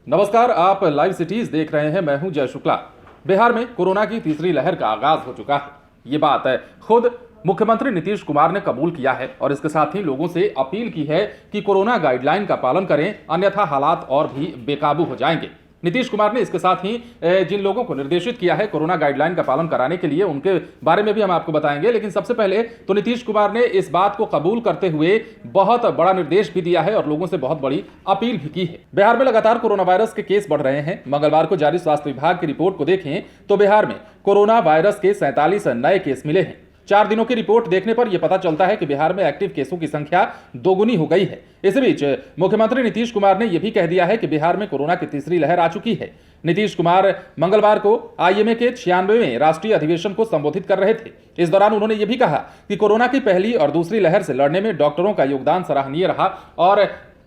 नमस्कार, आप live cities देख रहे हैं। मैं हूं जय शुक्ला। बिहार में कोरोना की तीसरी लहर का आगाज हो चुका है। ये बात है खुद मुख्यमंत्री नीतीश कुमार ने कबूल किया है और इसके साथ ही लोगों से अपील की है कि कोरोना गाइडलाइन का पालन करें, अन्यथा हालात और भी बेकाबू हो जाएंगे। नीतीश कुमार ने इसके साथ ही जिन लोगों को निर्देशित किया है कोरोना गाइडलाइन का पालन कराने के लिए, उनके बारे में भी हम आपको बताएंगे। लेकिन सबसे पहले तो नीतीश कुमार ने इस बात को कबूल करते हुए बहुत बड़ा निर्देश भी दिया है और लोगों से बहुत बड़ी अपील भी की है। बिहार में लगातार कोरोना वायरस के केस बढ़ रहे हैं। मंगलवार को जारी स्वास्थ्य विभाग की रिपोर्ट को देखें तो बिहार में कोरोना वायरस के 47 नए केस मिले हैं। 4 दिनों की रिपोर्ट देखने पर यह पता चलता है कि बिहार में एक्टिव केसों की संख्या दोगुनी हो गई है। इस बीच मुख्यमंत्री नीतीश कुमार ने यह भी कह दिया है कि बिहार में कोरोना की तीसरी लहर आ चुकी है। नीतीश कुमार मंगलवार को आईएमए के 96वें राष्ट्रीय अधिवेशन को संबोधित कर रहे थे। इस दौरान उन्होंने यह भी कहा कि कोरोना की पहली और दूसरी लहर से लड़ने में डॉक्टरों का योगदान सराहनीय रहा और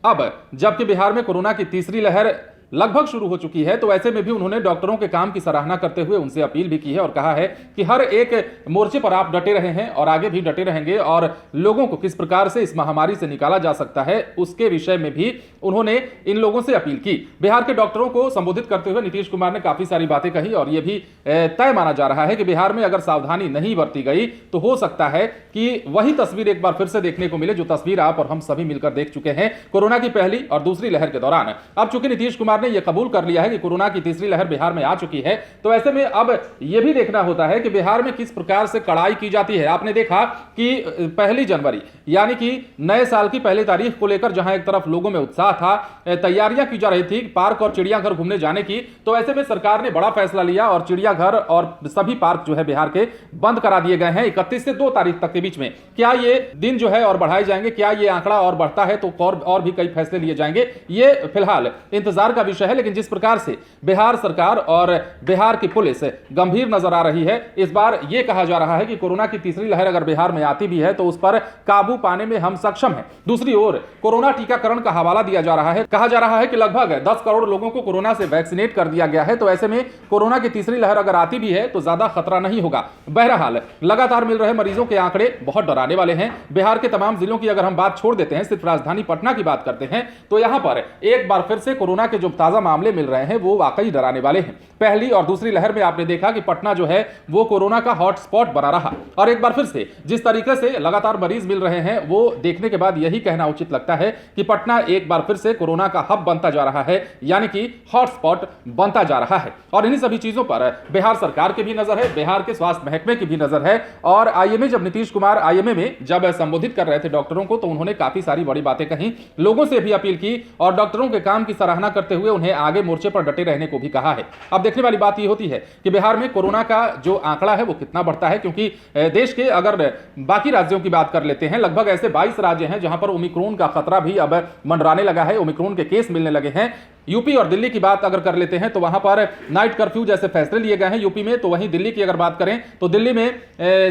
अब जबकि बिहार में कोरोना की तीसरी लहर लगभग शुरू हो चुकी है, तो ऐसे में भी उन्होंने डॉक्टरों के काम की सराहना करते हुए उनसे अपील भी की है और कहा है कि हर एक मोर्चे पर आप डटे रहे हैं और आगे भी डटे रहेंगे और लोगों को किस प्रकार से इस महामारी से निकाला जा सकता है उसके विषय में भी उन्होंने इन लोगों से अपील की। बिहार के डॉक्टरों को संबोधित करते हुए नीतीश कुमार ने काफी सारी बातें कही और यह भी तय माना जा रहा है कि बिहार में अगर सावधानी नहीं बरती गई तो हो सकता है कि वही तस्वीर एक बार फिर से देखने को मिले जो तस्वीर आप और हम सभी मिलकर देख चुके हैं कोरोना की पहली और दूसरी लहर के दौरान। अब चूंकि नीतीश कुमार ने यह कबूल कर लिया है कि कोरोना की तीसरी लहर बिहार में आ चुकी है, तो ऐसे में अब यह भी देखना होता है कि बिहार में किस प्रकार से कड़ाई की जाती है। आपने देखा कि 1 जनवरी यानी कि नए साल की पहली तारीख को लेकर जहां एक तरफ लोगों में उत्साह था, तैयारियां की जा रही थी पार्क और चिड़ियाघर घूमने जाने की, तो ऐसे में सरकार ने बड़ा फैसला लिया और चिड़ियाघर और सभी पार्क जो है बिहार के बंद करा दिए गए हैं 31 से 2 तारीख तक के बीच में। क्या ये दिन जो है और बढ़ाए जाएंगे, क्या ये आंकड़ा और बढ़ता है तो और भी कई फैसले लिए जाएंगे, ये फिलहाल इंतजार का विषय है। लेकिन जिस प्रकार से बिहार सरकार और बिहार की पुलिस गंभीर नजर आ रही है, इस बार यह कहा जा रहा है कि कोरोना की तीसरी लहर अगर बिहार में आती भी है तो उस पर काबू पाने में हम सक्षम हैं। दूसरी ओर कोरोना टीकाकरण का हवाला दिया जा रहा है। कहा जा रहा है कि लगभग 10 करोड़ लोगों को कोरोना से वैक्सीनेट कर दिया गया है, तो ऐसे में कोरोना की तीसरी लहर अगर आती भी है तो ज्यादा खतरा नहीं होगा। बहरहाल लगातार मिल रहे मरीजों के आंकड़े बहुत डराने वाले हैं। बिहार के तमाम जिलों की अगर हम बात छोड़ देते हैं, सिर्फ राजधानी पटना की बात करते हैं, तो यहां पर एक बार फिर से कोरोना के जो ताजा मामले मिल रहे हैं वो वाकई डराने वाले हैं। पहली और दूसरी लहर में आपने देखा कि पटना जो है वो कोरोना का हॉटस्पॉट बना रहा और एक बार फिर से जिस तरीके से लगातार मरीज मिल रहे हैं वो देखने के बाद यही कहना उचित लगता है कि पटना एक बार फिर से कोरोना का हब बनता जा रहा है, यानी कि हॉटस्पॉट बनता जा रहा है। और इन्हीं सभी चीजों पर बिहार सरकार की भी नजर है, बिहार के स्वास्थ्य महकमे की भी नजर है। और आईएमए जब नीतीश कुमार आईएमए में जब संबोधित कर रहे थे डॉक्टरों को, तो उन्होंने काफी सारी बड़ी बातें कही, लोगों से भी अपील की और डॉक्टरों के काम की सराहना करते हुए उन्हें आगे मोर्चे पर डटे रहने को भी कहा है। अब देखने वाली बात यह होती है कि बिहार में कोरोना का जो आंकड़ा है वो कितना बढ़ता है, क्योंकि देश के अगर बाकी राज्यों की बात कर लेते हैं, लगभग ऐसे 22 राज्य हैं जहां पर ओमिक्रॉन का खतरा भी अब मंडराने लगा है, ओमिक्रॉन के केस मिलने लगे हैं। यूपी और दिल्ली की बात अगर कर लेते हैं तो वहां पर नाइट कर्फ्यू जैसे फैसले लिए गए हैं यूपी में, तो वहीं दिल्ली की अगर बात करें तो दिल्ली में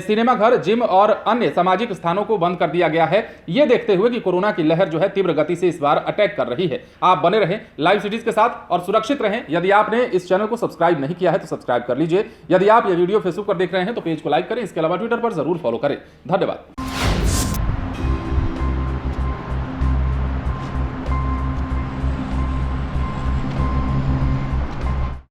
सिनेमा घर, जिम और अन्य सामाजिक स्थानों को बंद कर दिया गया है। यह देखते हुए कि कोरोना की लहर जो है तीव्र गति से इस बार अटैक कर रही है। आप बने रहें लाइव सिटीज के साथ और सुरक्षित रहें। यदि आपने इस चैनल को सब्सक्राइब नहीं किया है तो सब्सक्राइब कर लीजिए। यदि आप ये वीडियो फेसबुक पर देख रहे हैं तो पेज को लाइक करें। इसके अलावा ट्विटर पर जरूर फॉलो करें। धन्यवाद।